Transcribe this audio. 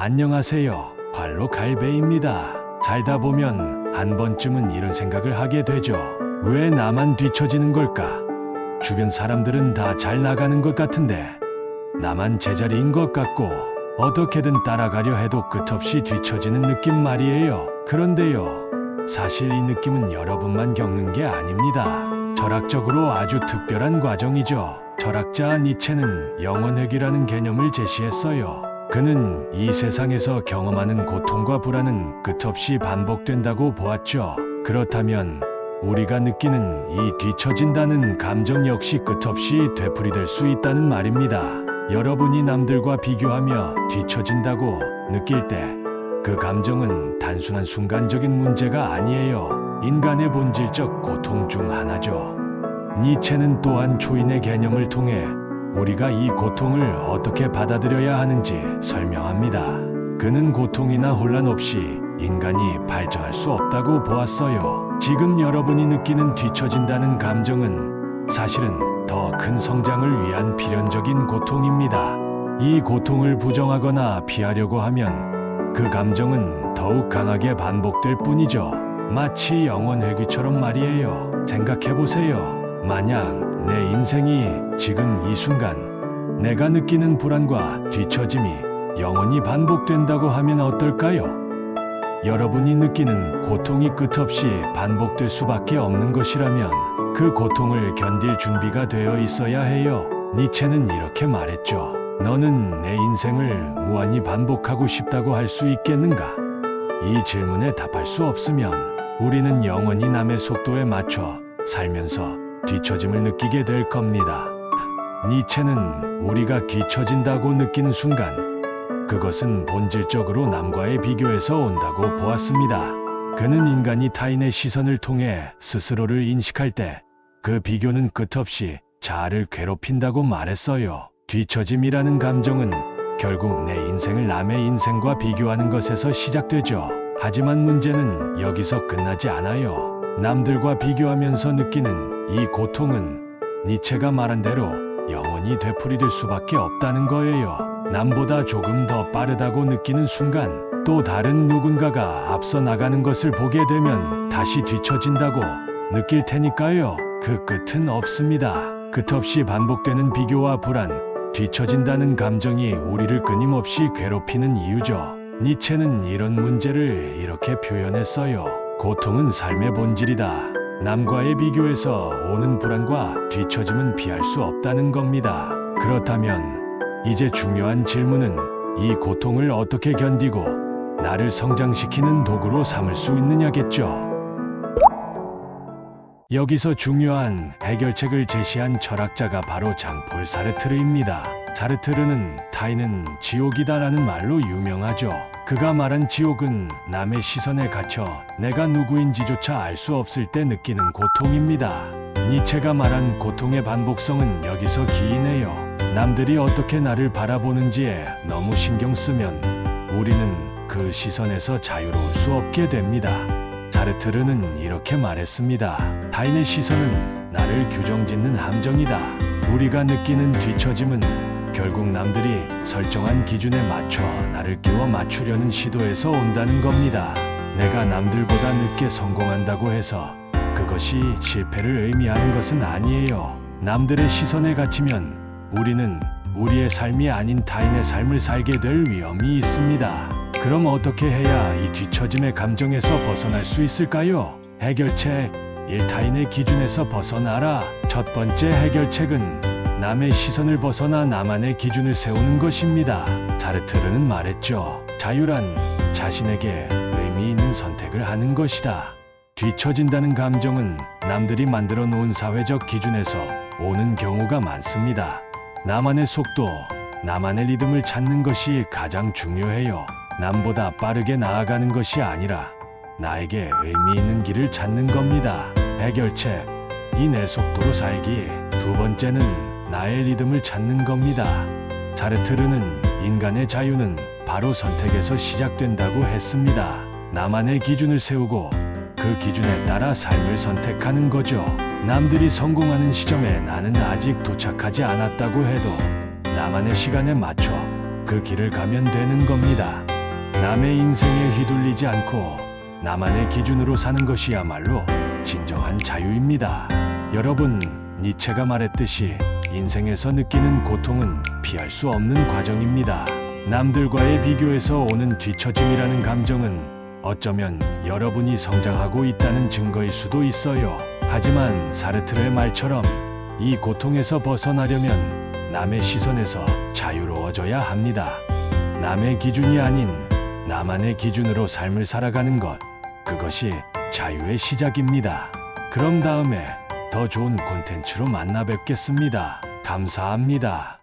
안녕하세요. 발로 갈배입니다. 살다 보면 한 번쯤은 이런 생각을 하게 되죠. 왜 나만 뒤처지는 걸까? 주변 사람들은 다 잘 나가는 것 같은데 나만 제자리인 것 같고 어떻게든 따라가려 해도 끝없이 뒤처지는 느낌 말이에요. 그런데요, 사실 이 느낌은 여러분만 겪는 게 아닙니다. 철학적으로 아주 특별한 과정이죠. 철학자 니체는 영원회귀라는 개념을 제시했어요. 그는 이 세상에서 경험하는 고통과 불안은 끝없이 반복된다고 보았죠. 그렇다면 우리가 느끼는 이 뒤처진다는 감정 역시 끝없이 되풀이될 수 있다는 말입니다. 여러분이 남들과 비교하며 뒤처진다고 느낄 때 그 감정은 단순한 순간적인 문제가 아니에요. 인간의 본질적 고통 중 하나죠. 니체는 또한 초인의 개념을 통해 우리가 이 고통을 어떻게 받아들여야 하는지 설명합니다. 그는 고통이나 혼란 없이 인간이 발전할 수 없다고 보았어요. 지금 여러분이 느끼는 뒤처진다는 감정은 사실은 더 큰 성장을 위한 필연적인 고통입니다. 이 고통을 부정하거나 피하려고 하면 그 감정은 더욱 강하게 반복될 뿐이죠. 마치 영원회귀처럼 말이에요. 생각해보세요. 만약 내 인생이 지금 이 순간 내가 느끼는 불안과 뒤처짐이 영원히 반복된다고 하면 어떨까요? 여러분이 느끼는 고통이 끝없이 반복될 수밖에 없는 것이라면 그 고통을 견딜 준비가 되어 있어야 해요. 니체는 이렇게 말했죠. 너는 내 인생을 무한히 반복하고 싶다고 할 수 있겠는가? 이 질문에 답할 수 없으면 우리는 영원히 남의 속도에 맞춰 살면서 뒤처짐을 느끼게 될 겁니다. 니체는 우리가 뒤처진다고 느끼는 순간 그것은 본질적으로 남과의 비교에서 온다고 보았습니다. 그는 인간이 타인의 시선을 통해 스스로를 인식할 때 그 비교는 끝없이 자아를 괴롭힌다고 말했어요. 뒤처짐이라는 감정은 결국 내 인생을 남의 인생과 비교하는 것에서 시작되죠. 하지만 문제는 여기서 끝나지 않아요. 남들과 비교하면서 느끼는 이 고통은 니체가 말한 대로 영원히 되풀이될 수밖에 없다는 거예요. 남보다 조금 더 빠르다고 느끼는 순간 또 다른 누군가가 앞서 나가는 것을 보게 되면 다시 뒤처진다고 느낄 테니까요. 그 끝은 없습니다. 끝없이 반복되는 비교와 불안, 뒤처진다는 감정이 우리를 끊임없이 괴롭히는 이유죠. 니체는 이런 문제를 이렇게 표현했어요. 고통은 삶의 본질이다. 남과의 비교에서 오는 불안과 뒤처짐은 피할 수 없다는 겁니다. 그렇다면 이제 중요한 질문은 이 고통을 어떻게 견디고 나를 성장시키는 도구로 삼을 수 있느냐겠죠. 여기서 중요한 해결책을 제시한 철학자가 바로 장폴 사르트르입니다. 사르트르는 타인은 지옥이다라는 말로 유명하죠. 그가 말한 지옥은 남의 시선에 갇혀 내가 누구인지조차 알 수 없을 때 느끼는 고통입니다. 니체가 말한 고통의 반복성은 여기서 기인해요. 남들이 어떻게 나를 바라보는지에 너무 신경 쓰면 우리는 그 시선에서 자유로울 수 없게 됩니다. 사르트르는 이렇게 말했습니다. 타인의 시선은 나를 규정짓는 함정이다. 우리가 느끼는 뒤처짐은 결국 남들이 설정한 기준에 맞춰 나를 끼워 맞추려는 시도에서 온다는 겁니다. 내가 남들보다 늦게 성공한다고 해서 그것이 실패를 의미하는 것은 아니에요. 남들의 시선에 갇히면 우리는 우리의 삶이 아닌 타인의 삶을 살게 될 위험이 있습니다. 그럼 어떻게 해야 이 뒤처짐의 감정에서 벗어날 수 있을까요? 해결책 1. 타인의 기준에서 벗어나라. 첫 번째 해결책은 남의 시선을 벗어나 나만의 기준을 세우는 것입니다. 사르트르는 말했죠. 자유란 자신에게 의미 있는 선택을 하는 것이다. 뒤처진다는 감정은 남들이 만들어 놓은 사회적 기준에서 오는 경우가 많습니다. 나만의 속도, 나만의 리듬을 찾는 것이 가장 중요해요. 남보다 빠르게 나아가는 것이 아니라 나에게 의미 있는 길을 찾는 겁니다. 해결책 2. 내 속도로 살기. 두 번째는 나의 리듬을 찾는 겁니다. 사르트르는 인간의 자유는 바로 선택에서 시작된다고 했습니다. 나만의 기준을 세우고 그 기준에 따라 삶을 선택하는 거죠. 남들이 성공하는 시점에 나는 아직 도착하지 않았다고 해도 나만의 시간에 맞춰 그 길을 가면 되는 겁니다. 남의 인생에 휘둘리지 않고 나만의 기준으로 사는 것이야말로 진정한 자유입니다. 여러분, 니체가 말했듯이 인생에서 느끼는 고통은 피할 수 없는 과정입니다. 남들과의 비교에서 오는 뒤처짐이라는 감정은 어쩌면 여러분이 성장하고 있다는 증거일 수도 있어요. 하지만 사르트르의 말처럼 이 고통에서 벗어나려면 남의 시선에서 자유로워져야 합니다. 남의 기준이 아닌 나만의 기준으로 삶을 살아가는 것, 그것이 자유의 시작입니다. 그럼 다음에 더 좋은 콘텐츠로 만나 뵙겠습니다. 감사합니다.